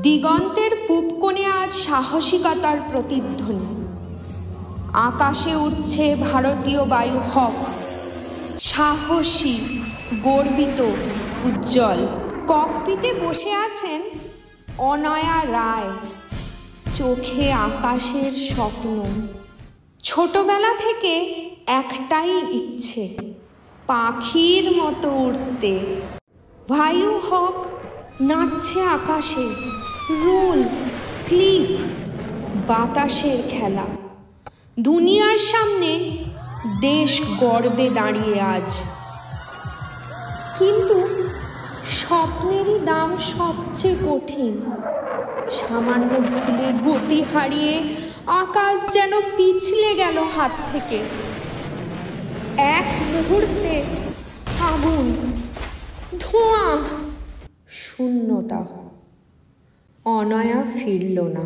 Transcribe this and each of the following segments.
দিগন্তের পূব কোণে আজ সাহসিকতার প্রতিধ্বনি। আকাশে উঠছে ভারতীয় বায়ু হক, সাহসী, গর্বিত, উজ্জ্বল। ককপিটে বসে আছেন অনয়া রায়, চোখে আকাশের স্বপ্ন। ছোটবেলা থেকে একটাই ইচ্ছে, পাখির মতো উড়তে। বায়ু হক নাচছে আকাশে, রোল, ক্লিপ, বাতাসের খেলা। দুনিয়ার সামনে দেশ গর্বে দাঁড়িয়ে আজ। কিন্তু স্বপ্নেরই দাম সবচেয়ে কঠিন। সামান্য ভুলে গতি হারিয়ে আকাশ যেন পিছলে গেল হাত থেকে। এক মুহূর্তে আগুন, ধোঁয়া, শূন্যতা। অনয়া ফিরল না,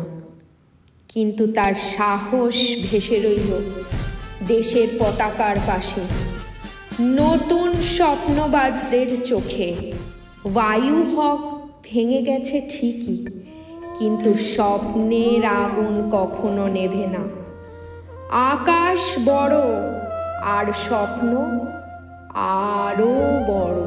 কিন্তু তার সাহস ভেসে রইল দেশের পতাকার পাশে, নতুন স্বপ্নবাজদের চোখে। বায়ু হক ভেঙে গেছে ঠিকই, কিন্তু স্বপ্নের আগুন কখনো নেভে না। আকাশ বড় আর স্বপ্ন আরো বড়।